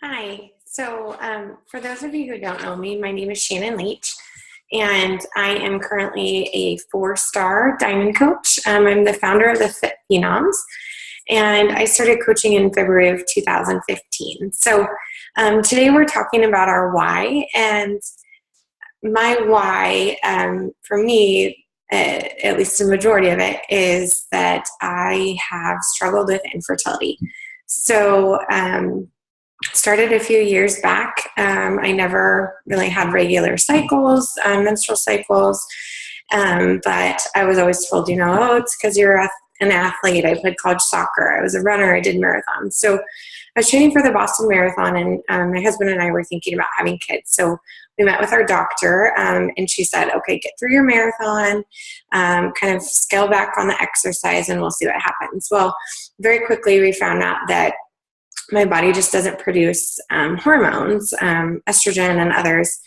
Hi. For those of you who don't know me, my name is Shannon Leach, and I am currently a four-star diamond coach. I'm the founder of the Fit Phenoms, and I started coaching in February of 2015. Today we're talking about our why, and my why, for me, at least the majority of it, is that I have struggled with infertility. So, started a few years back. I never really had regular cycles, menstrual cycles, but I was always told, oh, it's because you're an athlete. I played college soccer. I was a runner. I did marathons. So I was training for the Boston Marathon, and my husband and I were thinking about having kids. So we met with our doctor, and she said, okay, get through your marathon, kind of scale back on the exercise, and we'll see what happens. Well, very quickly we found out that my body just doesn't produce hormones, estrogen and others,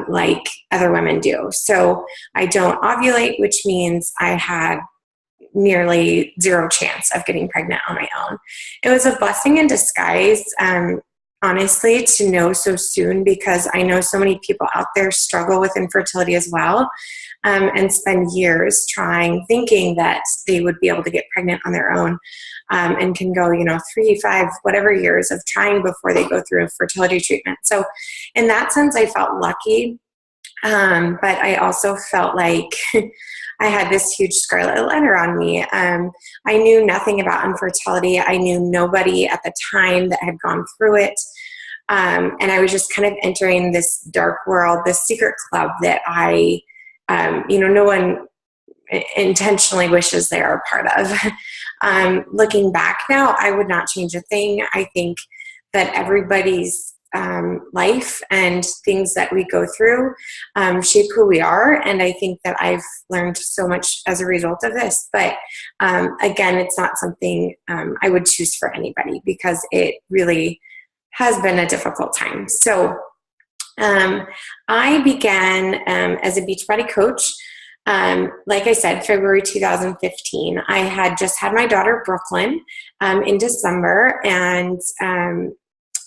like other women do. So I don't ovulate, which means I had nearly zero chance of getting pregnant on my own. It was a blessing in disguise, honestly, to know so soon, because I know so many people out there struggle with infertility as well, and spend years trying, thinking that they would be able to get pregnant on their own, and can go, 3, 5, whatever years of trying before they go through a fertility treatment. So in that sense, I felt lucky. But I also felt like I had this huge scarlet letter on me. I knew nothing about infertility. I knew nobody at the time that had gone through it. And I was just kind of entering this dark world, this secret club that no one intentionally wishes they are a part of. Looking back now, I would not change a thing. I think that everybody's life and things that we go through shape who we are, and I think that I've learned so much as a result of this. But again, it's not something I would choose for anybody, because it really has been a difficult time. So I began as a Beachbody coach. Like I said, February 2015. I had just had my daughter Brooklyn in December, and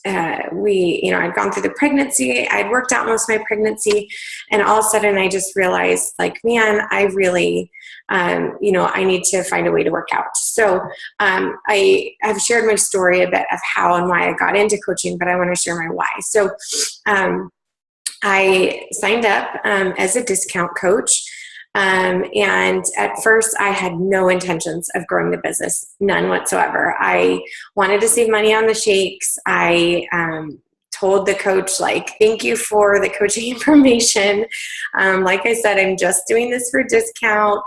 I'd gone through the pregnancy. I'd worked out most of my pregnancy, and all of a sudden I just realized, man, I really, I need to find a way to work out. So I have shared my story a bit of how and why I got into coaching, but I want to share my why. So I signed up as a discount coach. And at first I had no intentions of growing the business, none whatsoever. I wanted to save money on the shakes. I told the coach, thank you for the coaching information. Like I said, I'm just doing this for discount.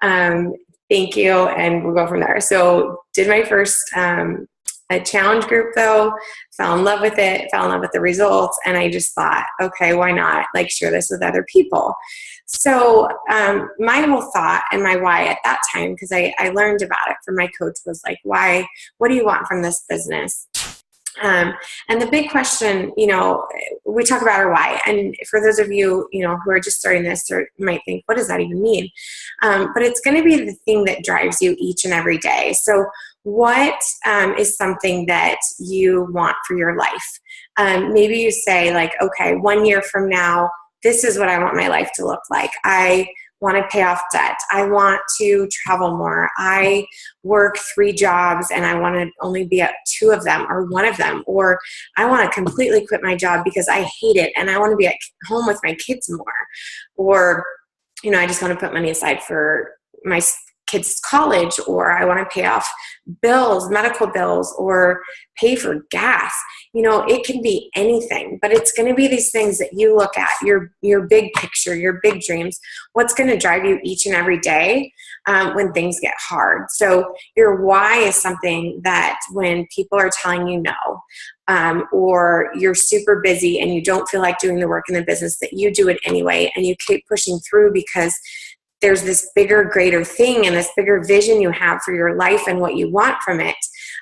Thank you. And we'll go from there. So did my first a challenge group, though, fell in love with it, fell in love with the results. And I just thought, okay, why not share this with other people? So my whole thought and my why at that time, because I learned about it from my coach, was why, what do you want from this business? And the big question, we talk about our why. And for those of you, who are just starting this, or might think, what does that even mean? But it's going to be the thing that drives you each and every day. So what is something that you want for your life? Maybe you say okay, 1 year from now, this is what I want my life to look like. I want to pay off debt. I want to travel more. I work 3 jobs and I want to only be at 2 of them or 1 of them. Or I want to completely quit my job because I hate it and I want to be at home with my kids more. Or, I just want to put money aside for my kids' college, or I want to pay off bills, medical bills, or pay for gas. It can be anything, but it's going to be these things that you look at, your big picture, your big dreams, what's going to drive you each and every day when things get hard. So your why is something that when people are telling you no, or you're super busy and you don't feel like doing the work in the business, that you do it anyway and you keep pushing through because there's this bigger, greater thing and this bigger vision you have for your life and what you want from it,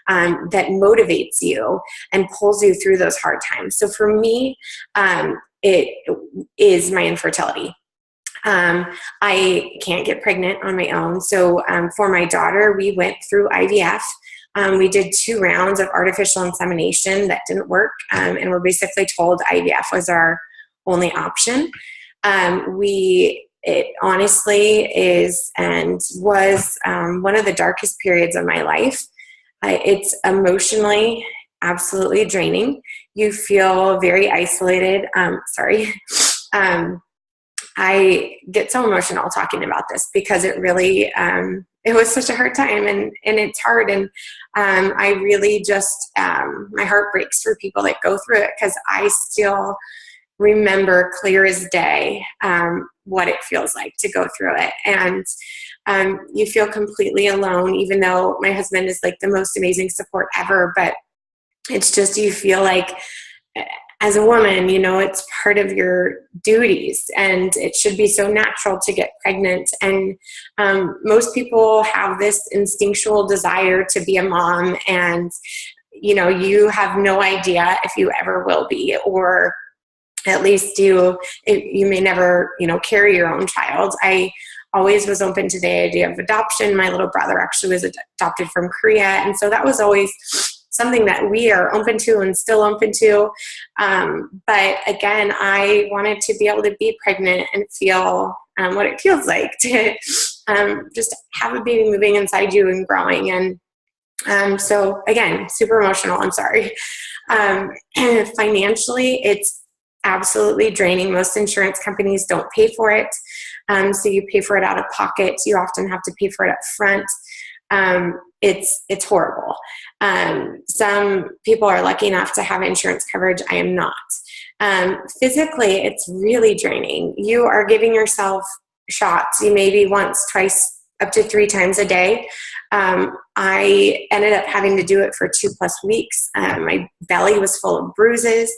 that motivates you and pulls you through those hard times. So for me, it is my infertility. I can't get pregnant on my own. So for my daughter, we went through IVF. We did 2 rounds of artificial insemination that didn't work, and we're basically told IVF was our only option. It honestly is and was one of the darkest periods of my life. It's emotionally absolutely draining. You feel very isolated. I get so emotional talking about this because it really, it was such a hard time, and it's hard. And I really just, my heart breaks for people that go through it, because I still remember clear as day what it feels like to go through it. And you feel completely alone, even though my husband is like the most amazing support ever. But it's just, you feel like as a woman, you know, it's part of your duties, and it should be so natural to get pregnant. And most people have this instinctual desire to be a mom, and, you know, you have no idea if you ever will be, or at least you may never, you know, carry your own child. I always was open to the idea of adoption. My little brother actually was adopted from Korea. And so that was always something that we are open to and still open to. But again, I wanted to be able to be pregnant and feel what it feels like to just have a baby moving inside you and growing. And so again, super emotional. I'm sorry. Financially, it's absolutely draining. Most insurance companies don't pay for it. So you pay for it out of pocket. You often have to pay for it up front. It's horrible. Some people are lucky enough to have insurance coverage. I am not. Physically, it's really draining. You are giving yourself shots. You maybe once, twice, up to 3 times a day. I ended up having to do it for 2+ weeks. My belly was full of bruises.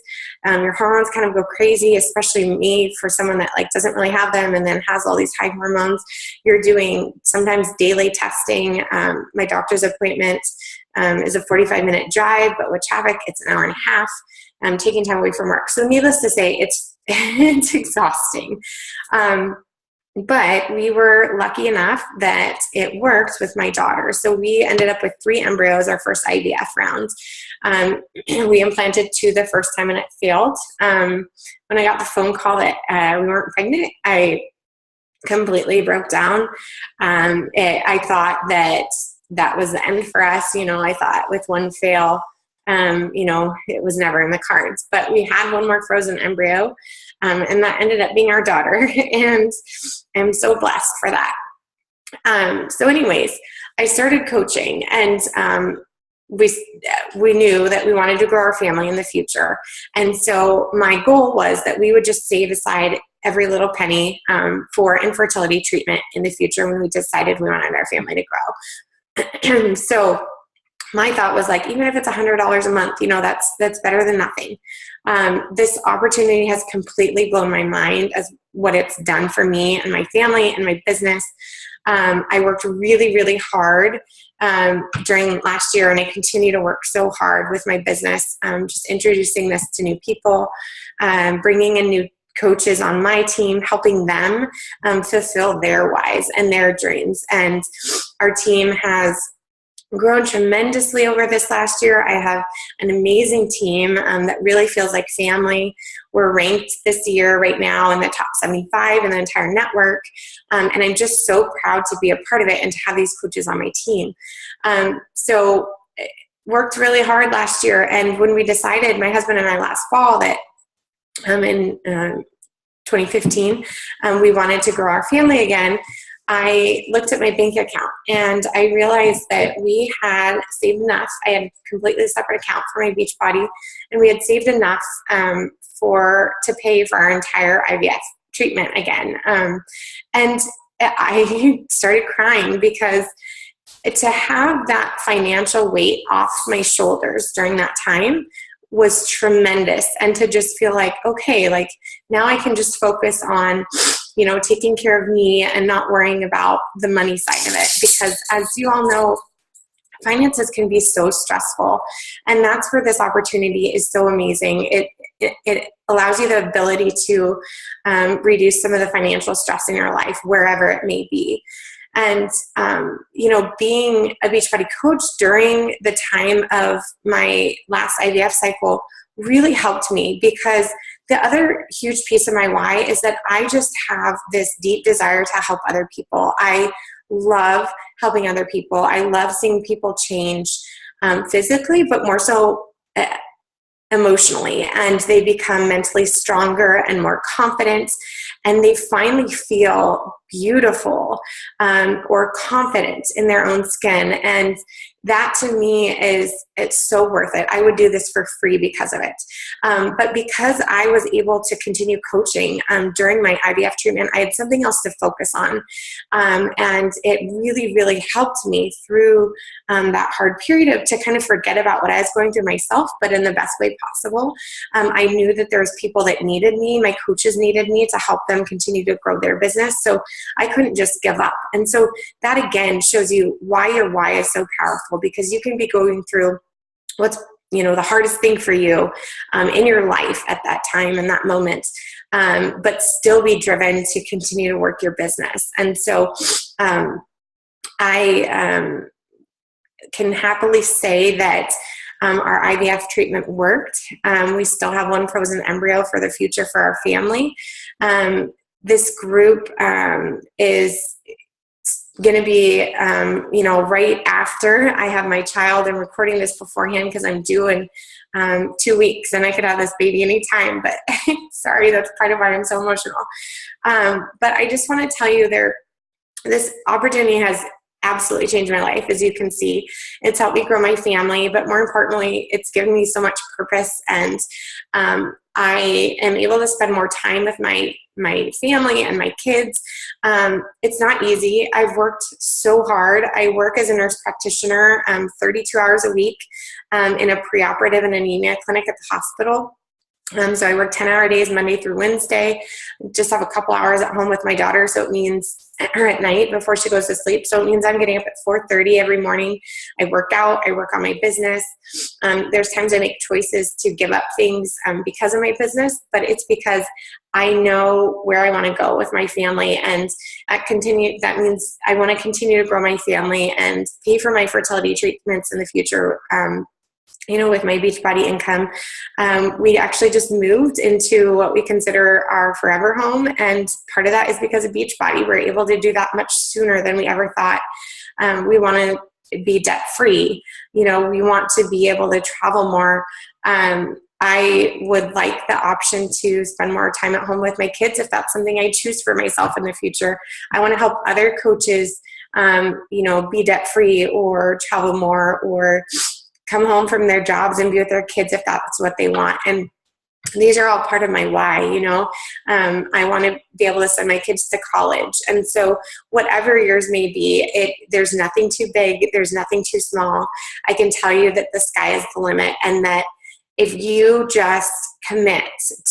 Your hormones kind of go crazy, especially me, for someone that like doesn't really have them and then has all these high hormones. You're doing sometimes daily testing. My doctor's appointment is a 45-minute drive, but with traffic, it's an hour and a half. I'm taking time away from work. So needless to say, it's exhausting. But we were lucky enough that it worked with my daughter. So we ended up with 3 embryos, our first IVF round. We implanted 2 the first time and it failed. When I got the phone call that we weren't pregnant, I completely broke down. I thought that was the end for us. You know, I thought with one fail, you know, it was never in the cards. But we had one more frozen embryo, and that ended up being our daughter. And I'm so blessed for that. So anyways, I started coaching, and we knew that we wanted to grow our family in the future. And so my goal was that we would just save aside every little penny for infertility treatment in the future when we decided we wanted our family to grow. So my thought was like, even if it's $100 a month, you know, that's better than nothing. This opportunity has completely blown my mind as what it's done for me and my family and my business. I worked really, really hard during last year, and I continue to work so hard with my business, just introducing this to new people, bringing in new coaches on my team, helping them fulfill their whys and their dreams. And our team has grown tremendously over this last year. I have an amazing team that really feels like family. We're ranked this year right now in the top 75 in the entire network. And I'm just so proud to be a part of it and to have these coaches on my team. So worked really hard last year. And when we decided, my husband and I last fall, that in 2015, we wanted to grow our family again, I looked at my bank account and I realized that we had saved enough. I had a completely separate account for my Beachbody, and we had saved enough to pay for our entire IVF treatment again. And I started crying because to have that financial weight off my shoulders during that time was tremendous. And to just feel like, okay, like now I can just focus on, you know, taking care of me and not worrying about the money side of it. Because as you all know, finances can be so stressful. And that's where this opportunity is so amazing. It allows you the ability to reduce some of the financial stress in your life, wherever it may be. And, being a Beachbody coach during the time of my last IVF cycle really helped me, because the other huge piece of my why is that I just have this deep desire to help other people. I love helping other people. I love seeing people change physically, but more so emotionally, and they become mentally stronger and more confident, and they finally feel beautiful or confident in their own skin. And that to me it's so worth it. I would do this for free because of it. But because I was able to continue coaching during my IVF treatment, I had something else to focus on. And it really, really helped me through that hard period to kind of forget about what I was going through myself, but in the best way possible. I knew that there was people that needed me. My coaches needed me to help them continue to grow their business. So I couldn't just give up. And so that again shows you why your why is so powerful, because you can be going through what's the hardest thing for you in your life at that time, in that moment, but still be driven to continue to work your business. And so I can happily say that our IVF treatment worked. We still have one frozen embryo for the future for our family. This group is going to be, right after I have my child. I'm recording this beforehand because I'm due in 2 weeks, and I could have this baby anytime, but sorry, that's part of why I'm so emotional. But I just want to tell you this opportunity has absolutely changed my life. As you can see, it's helped me grow my family, but more importantly, it's given me so much purpose. And I am able to spend more time with my family and my kids. It's not easy. I've worked so hard. I work as a nurse practitioner 32 hours a week in a preoperative and anemia clinic at the hospital. So I work 10-hour days Monday through Wednesday, just have a couple hours at home with my daughter. So it means her at night before she goes to sleep. So it means I'm getting up at 4:30 every morning. I work out, I work on my business. There's times I make choices to give up things because of my business, but it's because I know where I want to go with my family. And that means I want to continue to grow my family and pay for my fertility treatments in the future. With my Beachbody income. We actually just moved into what we consider our forever home. And part of that is because of Beachbody. We're able to do that much sooner than we ever thought. We want to be debt free. We want to be able to travel more. I would like the option to spend more time at home with my kids if that's something I choose for myself in the future. I want to help other coaches, be debt free or travel more or come home from their jobs and be with their kids if that's what they want. And these are all part of my why. I want to be able to send my kids to college. And so whatever yours may be, there's nothing too big. There's nothing too small. I can tell you that the sky is the limit, and that if you just commit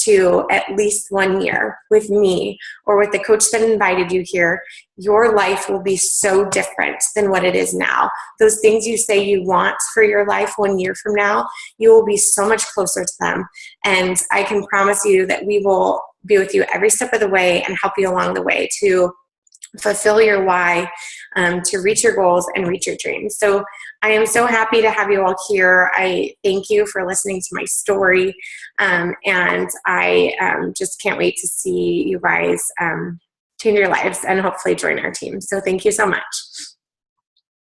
to at least 1 year with me or with the coach that invited you here, your life will be so different than what it is now. Those things you say you want for your life 1 year from now, you will be so much closer to them. And I can promise you that we will be with you every step of the way and help you along the way to fulfill your why, to reach your goals and reach your dreams. So I am so happy to have you all here. I thank you for listening to my story. And I just can't wait to see you guys change your lives and hopefully join our team. So thank you so much.